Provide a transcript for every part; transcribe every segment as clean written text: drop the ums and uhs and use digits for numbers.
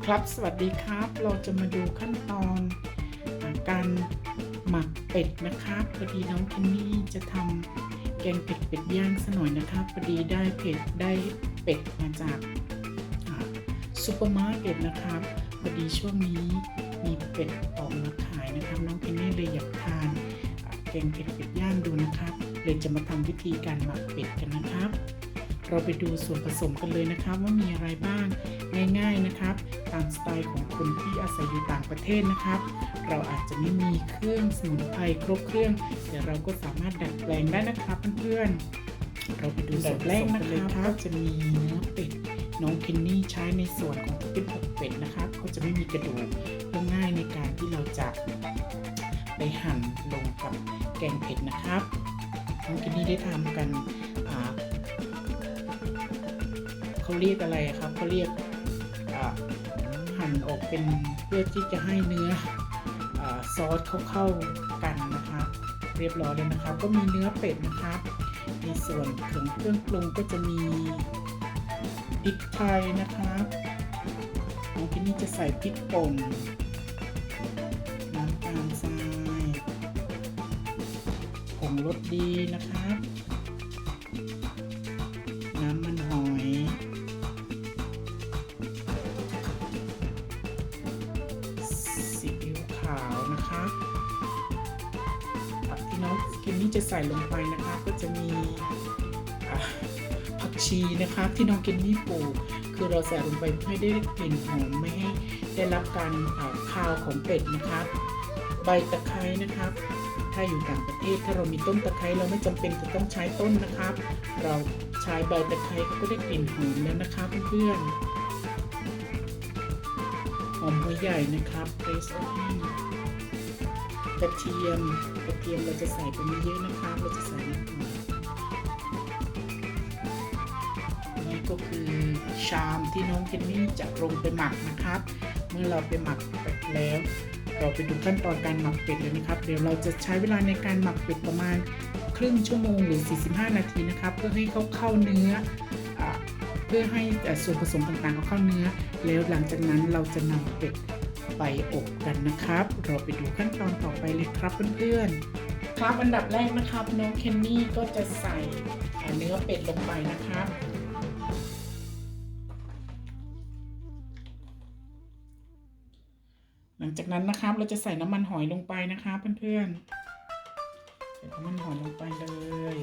ครับสวัสดีครับเราจะมาดูขั้นตอนการหมักเป็ดนะครับพอดีน้องเคนนี่จะทำแกงเผ็ดเป็ดย่างซะหน่อยนะครับพอดีได้เป็ดมาจากซูเปอร์มาร์เก็ตนะครับพอดีช่วงนี้มีเป็ดออกมาขายนะครับน้องเคนนี่เลยอยากทานแกงเผ็ดเป็ดย่างดูนะครับเลยจะมาทำวิธีการหมักเป็ดกันนะครับเราไปดูส่วนผสมกันเลยนะครับว่ามีอะไรบ้างง่ายๆนะครับตามสไตล์ของคนที่อาศัยอยู่ต่างประเทศนะครับเราอาจจะไม่มีเครื่องสมุนไพรครบเครื่องแต่เราก็สามารถดัดแปลงได้นะครับเพื่อนๆเราไปดูส่วนแรกนะครับจะมีเนื้อเป็ดน้องเคนนี่ใช้ในส่วนของเป็นอกเป็ดนะครับเขาจะไม่มีกระดูกเพื่อง่ายในการที่เราจะไปหั่นลงกับแกงเผ็ดนะครับน้องเคนนี่ได้ทำกันเขาเรียกอะไรครับเขาเรียกหั่นออกเป็นเพื่อที่จะให้เนื้อซอสเข้ากันนะครับเรียบร้อยแล้วนะครับก็มีเนื้อเป็ดนะครับในส่วนเครื่องปรุงก็จะมีพริกไทยนะครับน้องที่นี่จะใส่พริกป่นน้ำตาลทรายผงรสดีนะครับน้ำมันหอยซีอิ๊วขาวนะคะผักที่น้องเคนนี่จะใส่ลงไปนะคะก็จะมีผักชีนะคะที่น้องเคนนี่ปลูกคือเราใส่ลงไปเพื่อให้ได้กลิ่นหอมไม่ให้ได้รับการคาวของเป็ดนะครับใบตะไคร้นะครับถ้าอยู่ต่างประเทศถ้าเรามีต้นตะไคร้เราไม่จำเป็นจะต้องใช้ต้นนะครับเราใช้ใบตะไคร้ก็ได้กลิ่นหอมแล้วนะครับเพื่อนๆหอมหัวใหญ่นะครับเกรซออนกระเทียมเราจะใส่ไปไม่เยอะนะครับเราจะใส่นิดหน่อยนี่ก็คือชามที่น้องเคนนี่จะลงไปหมักนะครับเมื่อเราไปหมักเป็ดแล้วเราไปดูขั้นตอนการหมักเป็ดเลยนะครับเดี๋ยวเราจะใช้เวลาในการหมักเป็ดประมาณครึ่งชั่วโมงหรือ45นาทีนะครับเพื่อให้เข้าเนื้อเพื่อให้ส่วนผสมต่างๆเข้าเนื้อแล้วหลังจากนั้นเราจะนำเป็ดไปอบกันนะครับเราไปดูขั้นตอนต่อไปเลยครับเพื่อนๆครับอันดับแรกนะครับน้องเคนนี่ก็จะใส่เนื้อเป็ดลงไปนะครับหลังจากนั้นนะครับเราจะใส่น้ำมันหอยลงไปนะคะเพื่อนๆใส่น้ำมันหอยลงไปเลย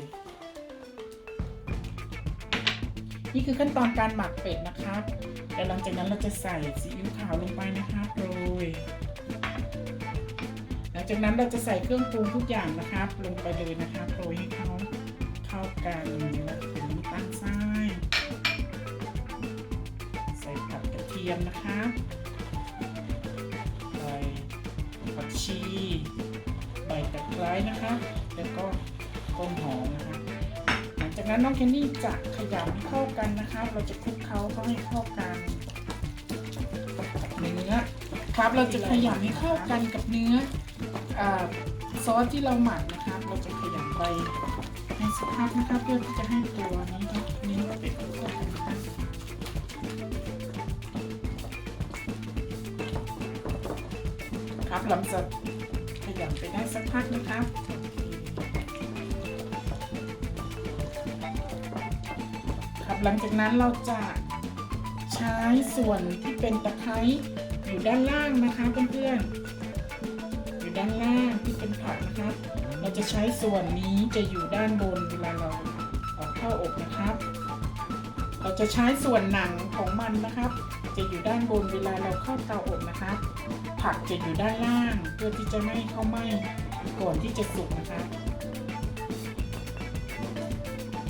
นี่คือขั้นตอนการหมักเป็ดนะครับแล้วหลังจากนั้นเราจะใส่ซีอิ๊วขาวลงไปนะครับโรยหลังจากนั้นเราจะใส่เครื่องปรุงทุกอย่างนะครับลงไปเลยนะครับโรยให้เข้ากันแล้วถึงน้ำตาลทรายใส่ผักกระเทียมนะครับผักชีใบตะไคร้นะคะแล้วก็ต้นหอมนะคะหลังจากนั้นน้องเคนนี่จะขยำให้เข้ากันนะคะเราจะคลุกเคล้าให้เข้ากันกับเนื้อครับเราจะขยำให้เข้ากันกับเนื้อซอสที่เราหมักนะครับเราจะขยำไปให้สักพักนะคะเพื่อที่จะให้ตัวนี้เป็ดเข้ากันนะคะครับหลังจากขยำไปได้สักพักนะครับครับหลังจากนั้นเราจะใช้ส่วนที่เป็นตะไคร้อยู่ด้านล่างนะคะเพื่อนๆอยู่ด้านล่างที่เป็นผักนะครับเราจะใช้ส่วนนี้จะอยู่ด้านบนเวลาเราเอาเข้าอบนะครับเราจะใช้ส่วนหนังของมันนะครับจะอยู่ด้านบนเวลาเราเข้าเตาอบนะครับผักจะอยู่ด้านล่างเพื่อที่จะไม่เข้าไหม้ก่อนที่จะสุกนะครับ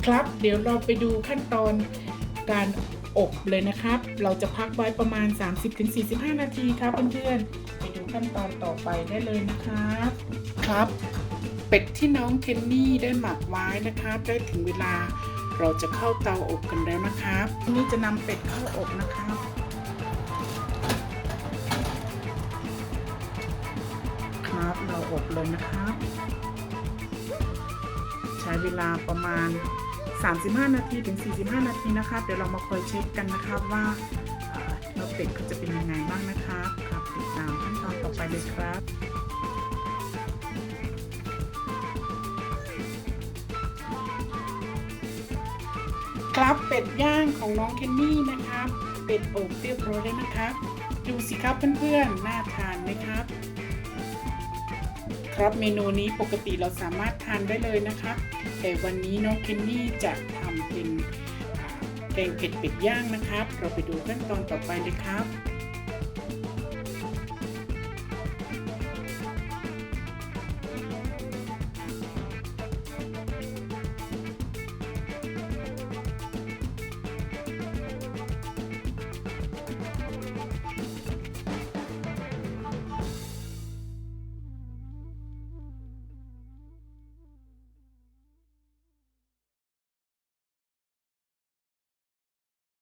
ครับเดี๋ยวเราไปดูขั้นตอนการอบเลยนะครับเราจะพักไว้ประมาณ 30-45 นาทีครับเพื่อนๆไปดูขั้นตอนต่อไปได้เลยนะครับครับเป็ดที่น้องเคนนี่ได้หมักไว้นะครับได้ถึงเวลาเราจะเข้าเตาอบกันแล้วนะครับนี่จะนำเป็ดเข้าอบนะครับครับเราอบเลยนะครับใช้เวลาประมาณ35นาทีถึง45นาทีนะครับเดี๋ยวเรามาคอยเช็คกันนะครับว่า แล้วเป็ดก็จะเป็นยังไงบ้างนะครับครับติดตามขั้นตอนต่อไปเลยครับครับเป็ดย่างของน้องเคนนี่นะครับเป็ดอบเรียบร้อยแล้วนะครับดูสิครับเพื่อนๆน่าทานไหมครับครับเมนูนี้ปกติเราสามารถทานได้เลยนะครับแต่วันนี้น้องเคนนี่จะทำเป็นแกงเผ็ดเป็ดย่างนะครับเราไปดูขั้นตอนต่อไปเลยครับ